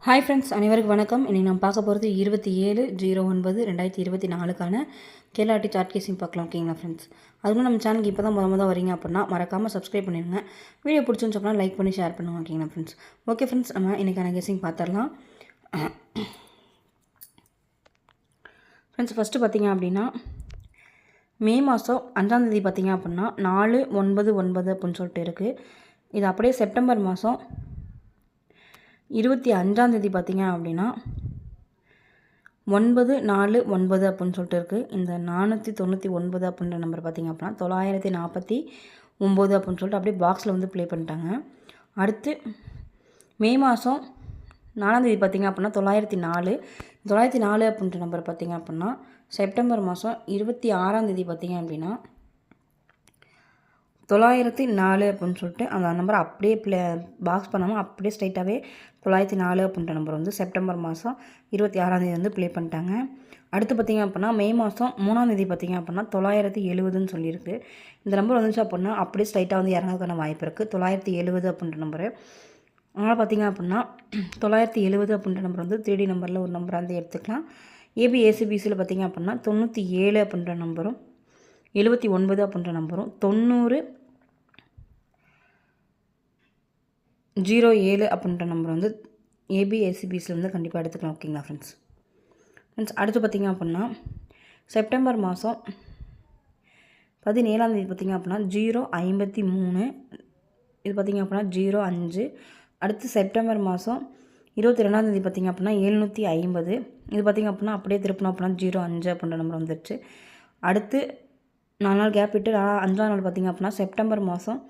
Hi friends, அனைவருக்கும் வணக்கம். இன்றைக்கி நம்ம பார்க்க போகிறது 27/09/2024 கேலாட்டி சார்ட் கேசிங் பார்க்கலாம். ஓகேங்களா ஃப்ரெண்ட்ஸ்? அதுவும் நம்ம சேனலுக்கு இப்போ தான் முதல் வரீங்க அப்படின்னா மறக்காமல் சப்ஸ்கிரைப் பண்ணிடுங்க. வீடியோ பிடிச்சிருந்து சொன்னால் லைக் பண்ணி ஷேர் பண்ணுங்கள். ஓகேங்களா ஃப்ரெண்ட்ஸ்? ஓகே ஃப்ரெண்ட்ஸ், நம்ம இன்றைக்கான கேசிங் பார்த்துடலாம். ஃப்ரெண்ட்ஸ், ஃபஸ்ட்டு பார்த்தீங்க அப்படின்னா மே மாதம் 5ஆம் தேதி பார்த்தீங்க அப்படின்னா 4/9/9 அப்படின்னு சொல்லிட்டு இருக்குது. இது அப்படியே செப்டம்பர் மாதம் 25ஆம் தேதி பார்த்தீங்க அப்படின்னா 9/4/9 அப்படின்னு சொல்லிட்டு இருக்குது. இந்த 499 அப்படின்ற நம்பர் பார்த்தீங்க அப்படின்னா 949 அப்படின்னு சொல்லிட்டு அப்படியே பாக்ஸில் வந்து ப்ளே பண்ணிட்டாங்க. அடுத்து மே மாதம் 4ஆம் தேதி பார்த்தீங்க அப்படின்னா 904 அப்படின்ற நம்பர் பார்த்தீங்க அப்படின்னா செப்டம்பர் மாதம் 26ஆம் தேதி பார்த்தீங்க அப்படின்னா 904 அப்படின்னு சொல்லிட்டு அந்த நம்பரை அப்படியே பாக்ஸ் பண்ணாமல் அப்படியே ஸ்ட்ரைட்டாகவே 904 அப்படின்ற நம்பர் வந்து செப்டம்பர் மாதம் 26ஆம் தேதி வந்து ப்ளே பண்ணிட்டாங்க. அடுத்து பார்த்திங்க அப்படின்னா மே மாதம் 3ஆம் தேதி பார்த்திங்க அப்படின்னா 970ன்னு சொல்லியிருக்கு. இந்த நம்பர் வந்துச்சு அப்படின்னா அப்படியே ஸ்ட்ரைட்டாக வந்து இறங்கிறதுக்கான வாய்ப்பு இருக்குது. 970 அப்படின்ற நம்பரு. அதனால் பார்த்திங்க அப்படின்னா 970 அப்படின்ற நம்பர் வந்து 3D நம்பரில் ஒரு நம்பராக வந்து எடுத்துக்கலாம். ஏபிஎஸ்சிபிசியில் பார்த்திங்க அப்படின்னா 97 அப்படின்ற நம்பரும் 79 அப்படின்ற நம்பரும் 9007 அப்படின்ற நம்பர் வந்து ஏபிஎஸ்சிபிசியில் வந்து கண்டிப்பாக எடுத்துக்கலாம். ஓகேங்களா ஃப்ரெண்ட்ஸ்? அடுத்து பார்த்திங்க அப்படின்னா செப்டம்பர் மாதம் 17ஆம் தேதி பார்த்திங்க அப்படின்னா 053 இது பார்த்திங்க அப்படின்னா 05. அடுத்து செப்டம்பர் மாதம் 22ஆம் தேதி பார்த்திங்க அப்படின்னா 750 இது பார்த்திங்க அப்படின்னா அப்படியே திருப்பினோம் அப்படின்னா 05 அப்படின்ற நம்பர் வந்துடுச்சு. அடுத்து 4 நாள் கேப் விட்டு 5ஆம் நாள் பார்த்திங்க அப்படின்னா செப்டம்பர் மாதம்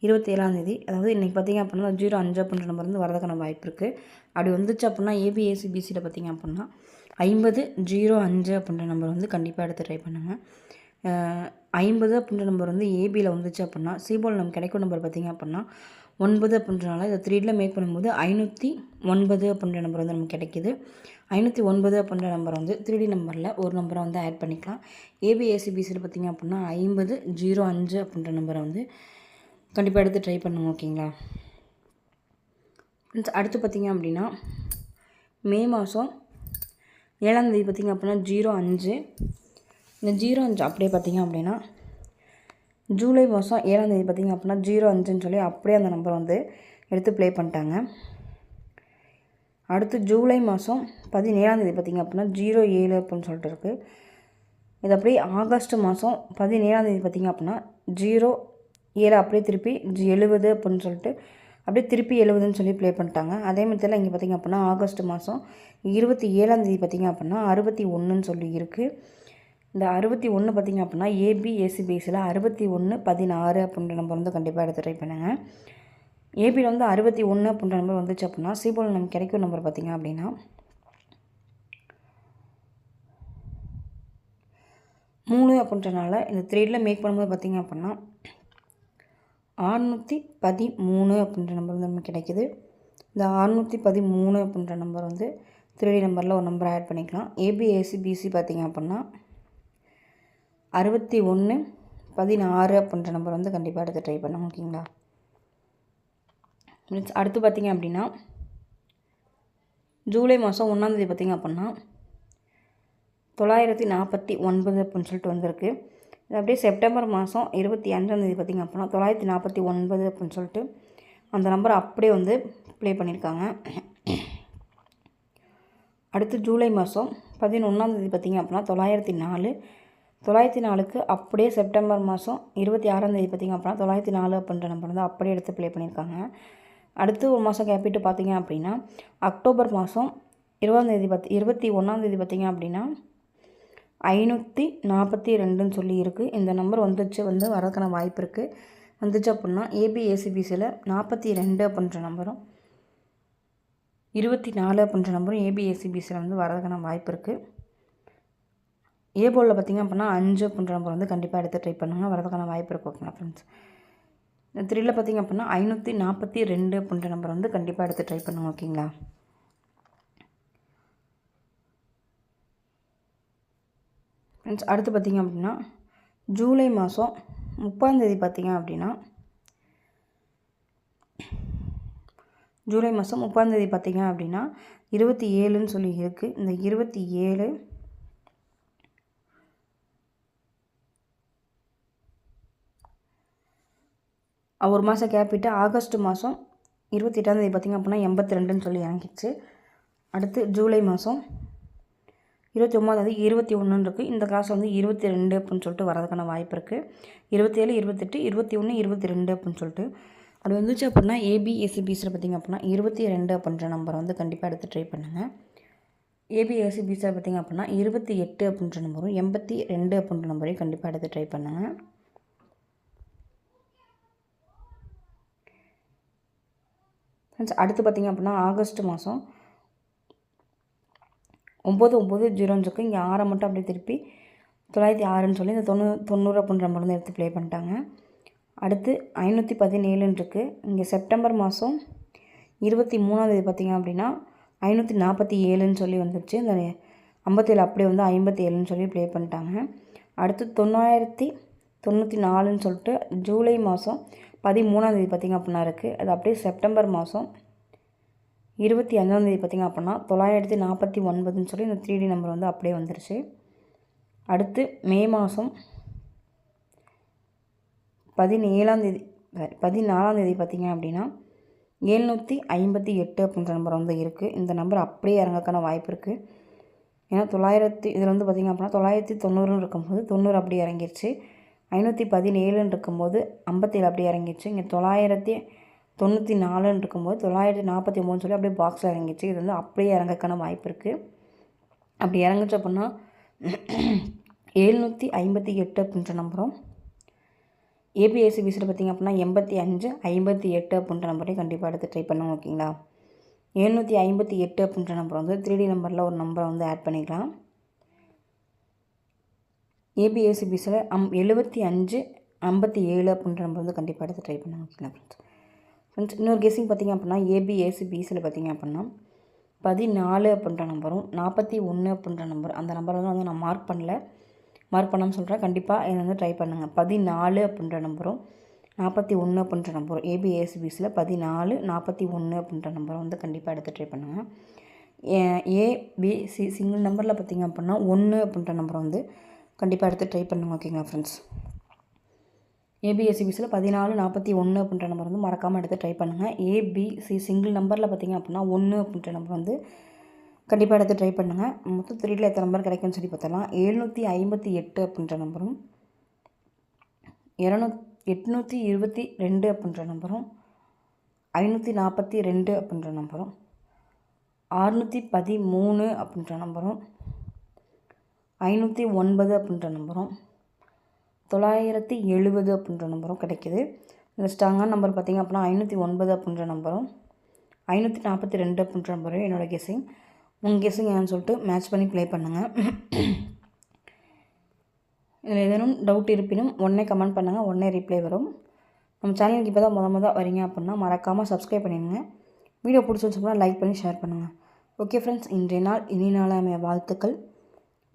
27ஆம் தேதி, அதாவது இன்றைக்கி பார்த்திங்க அப்படின்னா 05 அப்படின்ற நம்பர் வந்து வரதுக்கான வாய்ப்பு இருக்குது. அப்படி வந்துச்சு அப்படின்னா ஏபிஎஸ்சிபிசியில் பார்த்திங்க அப்படின்னா 5005 அப்படின்ற நம்பர் வந்து கண்டிப்பாக எடுத்து ட்ரை பண்ணுங்கள். 50 அப்படின்ற நம்பர் வந்து ஏபியில் வந்துச்சு அப்படின்னா சிபோல் நம்ம கிடைக்கும் நம்பர் பார்த்திங்க அப்படின்னா 9 அப்படின்றனால இதை 3ல் மேக் பண்ணும்போது 509 அப்படின்ற நம்பர் வந்து நமக்கு கிடைக்கிது. 509 அப்படின்ற நம்பர் வந்து 3D நம்பரில் ஒரு நம்பரை வந்து ஆட் பண்ணிக்கலாம். ஏபிஎஸ்சிபிசியில் பார்த்திங்க அப்படின்னா 5005 அப்படின்ற நம்பரை வந்து கண்டிப்பாக எடுத்து ட்ரை பண்ணுங்க. ஓகேங்களா ஃப்ரெண்ட்ஸ்? அடுத்து பார்த்திங்க அப்படின்னா மே மாதம் 7ஆம் தேதி பார்த்திங்க அப்படின்னா 05 இந்த 05 அப்படியே பார்த்திங்க அப்படின்னா ஜூலை மாதம் 7ஆம் தேதி பார்த்திங்க அப்படின்னா 05ன்னு சொல்லி அப்படியே அந்த நம்பரை வந்து எடுத்து ப்ளே பண்ணிட்டாங்க. அடுத்து ஜூலை மாதம் 17ஆம் தேதி பார்த்திங்க அப்படின்னா 07 அப்படின்னு சொல்லிட்டு இருக்குது. இது அப்படியே ஆகஸ்ட் மாதம் 17ஆம் தேதி பார்த்திங்க அப்படின்னா 07 அப்படியே திருப்பி 70 அப்படின்னு சொல்லிட்டு அப்படியே திருப்பி 70ன்னு சொல்லி ப்ளே பண்ணிட்டாங்க. அதே மாதிரி இங்கே பார்த்திங்க அப்படின்னா ஆகஸ்ட் மாதம் 27ஆம் தேதி பார்த்திங்க அப்படின்னா 61ன்னு சொல்லி இருக்குது. இந்த 61 பார்த்திங்க அப்படின்னா ஏபிஎஸ்சிபிசியில் 6116 அப்படின்ற நம்பர் வந்து கண்டிப்பாக எடுத்து ட்ரை பண்ணுங்கள். ஏபியில் வந்து 61 அப்படின்ற நம்பர் வந்துச்சு அப்படின்னா சிபோல் நமக்கு கிடைக்கும் நம்பர் பார்த்திங்க அப்படின்னா 3 அப்படின்றனால இந்த 3ல் மேக் பண்ணும்போது பார்த்திங்க அப்படின்னா 613 அப்படின்ற நம்பர் வந்து நமக்கு கிடைக்கிது. இந்த 613 அப்படின்ற நம்பர் வந்து 3D நம்பரில் ஒரு நம்பரை ஆட் பண்ணிக்கலாம். ஏபிஎஸ்சிபிசி பார்த்திங்க அப்படின்னா 6116 அப்படின்ற நம்பர் வந்து கண்டிப்பாக எடுத்து ட்ரை பண்ணுங்க. ஓகேங்களா? அடுத்து பார்த்திங்க அப்படின்னா ஜூலை மாதம் 1ஆம் தேதி பார்த்திங்க அப்படின்னா 949 அப்படின்னு சொல்லிட்டு வந்திருக்கு. இது அப்படியே செப்டம்பர் மாதம் 25ஆம் தேதி பார்த்திங்க அப்படின்னா 949 அப்படின்னு சொல்லிட்டு அந்த நம்பரை அப்படியே வந்து ப்ளே பண்ணியிருக்காங்க. அடுத்து ஜூலை மாதம் 11ஆம் தேதி பார்த்திங்க அப்படின்னா 904க்கு அப்படியே செப்டம்பர் மாதம் 26ஆம் தேதி பார்த்திங்க அப்படின்னா 904 அப்படின்ற நம்பர் வந்து அப்படியே எடுத்து ப்ளே பண்ணியிருக்காங்க. அடுத்து ஒரு மாதம் கேப்பிட்டு பார்த்திங்க அப்படின்னா அக்டோபர் மாதம் 21ஆம் தேதி பார்த்திங்க அப்படின்னா 542ன்னு சொல்லி இருக்குது. இந்த நம்பர் வந்துச்சு வந்து வரதுக்கான வாய்ப்பு இருக்குது. வந்துச்சு அப்படின்னா ஏபிஎஸ்சிபிசியில் 42 அப்படின்ற நம்பரும் 24 அப்படின்ற நம்பரும் ஏபிஎஸ்சிபிசியில் வந்து வரதுக்கான வாய்ப்பு இருக்குது. ஏபோலில் பார்த்திங்க அப்படின்னா 5 அப்படின்ற நம்பர் வந்து கண்டிப்பாக எடுத்து ட்ரை பண்ணுங்கள். வரதுக்கான வாய்ப்பு இருக்குது. ஓகேங்களா ஃப்ரெண்ட்ஸ்? இந்த 3ல் பார்த்திங்க அப்படின்னா 542 அப்படின்ற நம்பர் வந்து கண்டிப்பாக எடுத்து ட்ரை பண்ணுங்க. ஓகேங்களா ஃப்ரெண்ட்ஸ்? அடுத்து பார்த்திங்க அப்படின்னா ஜூலை மாதம் 30ஆம் தேதி பார்த்திங்க அப்படின்னா ஜூலை மாதம் 30 பார்த்திங்க அப்படின்னா 27ன்னு சொல்லி இருக்குது. இந்த 27 ஒரு மாதம் கேப்பிட்டு ஆகஸ்ட் மாதம் 28 பார்த்திங்க அப்படின்னா 82ன்னு சொல்லி இறங்கிடுச்சு. அடுத்து ஜூலை மாதம் 29 21 இருக்குது. இந்த காசு வந்து 22 அப்படின்னு சொல்லிட்டு வரதுக்கான வாய்ப்பு இருக்குது. 27 28 21 22 அப்படின்னு சொல்லிட்டு அது வந்துச்சு அப்படின்னா ஏபிஎஸ்சிபிஸில் பார்த்திங்க அப்படின்னா 22 அப்படின்ற நம்பரை வந்து கண்டிப்பாக எடுத்து ட்ரை பண்ணுங்கள். ஏபிஎஸ்சிபிஸில் பார்த்திங்க அப்படின்னா 28 அப்படின்ற நம்பரும் 82 அப்படின்ற நம்பரையும் கண்டிப்பாக எடுத்து ட்ரை பண்ணுங்கள். ஃப்ரெண்ட்ஸ் அடுத்து பார்த்திங்க அப்படின்னா ஆகஸ்ட் மாதம் 9905 இங்கே 6 மட்டும் அப்படியே திருப்பி 906ன்னு சொல்லி இந்த 90 அப்படின்ற நம்பர் வந்து எடுத்து ப்ளே பண்ணிட்டாங்க. அடுத்து 517ன்னு இருக்குது. இங்கே செப்டம்பர் மாதம் 23 பார்த்திங்க அப்படின்னா 547ன்னு சொல்லி வந்துருச்சு. இந்த 57 அப்படியே வந்து 57ன்னு சொல்லி ப்ளே பண்ணிட்டாங்க. அடுத்து 994ன்னு சொல்லிட்டு ஜூலை மாதம் 13 பார்த்திங்க அப்படின்னா இருக்குது. அது அப்படியே செப்டம்பர் மாதம் 25 பார்த்திங்க அப்படின்னா 949ன்னு சொல்லி இந்த 3D நம்பர் வந்து அப்படியே வந்துருச்சு. அடுத்து மே மாதம் 14 பார்த்திங்க அப்படின்னா 758 அப்படின்ற நம்பர் வந்து இருக்குது. இந்த நம்பர் அப்படியே இறங்கக்கான வாய்ப்பு இருக்குது. ஏன்னா 900 இதில் வந்து பார்த்திங்க அப்படின்னா 990ன்னு இருக்கும்போது 90 அப்படியே இறங்கிருச்சு. 517ன்னு இருக்கும்போது 57 அப்படியே இறங்கிடுச்சு. இங்கே 994ன்னு இருக்கும்போது 949 சொல்லி அப்படியே பாக்ஸில் இறங்கிடுச்சு. இது வந்து அப்படியே இறங்கக்கான வாய்ப்பு இருக்குது. அப்படி இறங்குச்சு அப்படின்னா 758 அப்படின்ற நம்பரும் ஏபிஎஸ்சிபிஸில் பார்த்திங்க அப்படின்னா 85 58 அப்படின்ற நம்பரையும் கண்டிப்பாக எடுத்து ட்ரை பண்ணுங்க. ஓகேங்களா? 758 அப்படின்ற நம்பர் வந்து 3D நம்பரில் ஒரு நம்பரை வந்து ஆட் பண்ணிக்கலாம். ஏபிஎஸ்சிபிஸில் 75 57 அப்படின்ற நம்பர் வந்து கண்டிப்பாக எடுத்து ட்ரை பண்ணுங்க. ஓகேங்களா ஃப்ரெண்ட்ஸ்? இன்னொரு கெஸிங் பார்த்திங்க அப்படின்னா ஏபிஎஸ்சிபிஸில் பார்த்திங்க அப்படின்னா 14 அப்படின்ற நம்பரும் 41 அப்படின்ற நம்பர் அந்த நம்பரை வந்து நான் மார்க் பண்ணாமல் சொல்கிறேன். கண்டிப்பாக இதை வந்து ட்ரை பண்ணுங்கள். 14 அப்படின்ற நம்பரும் 41 அப்படின்ற நம்பரும் ஏபிஎஸ்சிபிஸில் 14 41 அப்படின்ற நம்பரை வந்து கண்டிப்பாக எடுத்து ட்ரை பண்ணுங்கள். ஏபிசி சிங்கிள் நம்பரில் பார்த்திங்க அப்படின்னா 1 அப்படின்ற நம்பரை வந்து கண்டிப்பாக எடுத்து ட்ரை பண்ணுங்கள். ஓகேங்களா ஃப்ரெண்ட்ஸ்? ஏபிஎஸ்சிபிஸில் 14 41 அப்படின்ற நம்பர் வந்து மறக்காமல் எடுத்து ட்ரை பண்ணுங்கள். ஏபிசி சிங்கிள் நம்பரில் பார்த்திங்க அப்படின்னா 1 அப்படின்ற நம்பர் வந்து கண்டிப்பாக எடுத்து ட்ரை பண்ணுங்கள். மொத்தம் 3ல் எத்தனை நம்பர் கிடைக்கும்னு சொல்லி பார்த்தலாம். 758 அப்படின்ற நம்பரும் 822 அப்படின்ற நம்பரும் 542 அப்படின்ற நம்பரும் 613 அப்படின்ற நம்பரும் 509 அப்படின்ற நம்பரும் 970 அப்படின்ற நம்பரும் கிடைக்கிது. இந்த ஸ்ட்ராங்கான நம்பர் பார்த்திங்க அப்படின்னா 509 அப்படின்ற நம்பரும் 542 அப்படின்ற நம்பரும் என்னோடய கெஸ்ஸிங். உங்கள் கெஸ்ஸிங் என்னன்னு சொல்லிட்டு மேட்ச் பண்ணி ப்ளே பண்ணுங்கள். இதில் ஏதேனும் டவுட் இருப்பினும் உடனே கமெண்ட் பண்ணுங்கள், உடனே ரிப்ளை வரும். நம்ம சேனலுக்கு இப்போ தான் முத வரீங்க அப்படின்னா மறக்காமல் சப்ஸ்கிரைப் பண்ணிடுங்க. வீடியோ பிடிச்சிருந்துச்சுன்னா லைக் பண்ணி ஷேர் பண்ணுங்கள். ஓகே ஃப்ரெண்ட்ஸ், இன்றைய நாள் இனி நாளாக வாழ்த்துக்கள்,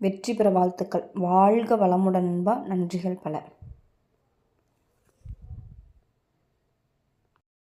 வெற்றி பெற வாழ்த்துக்கள். வாழ்க வளமுடன் நண்பா. நன்றிகள் பல.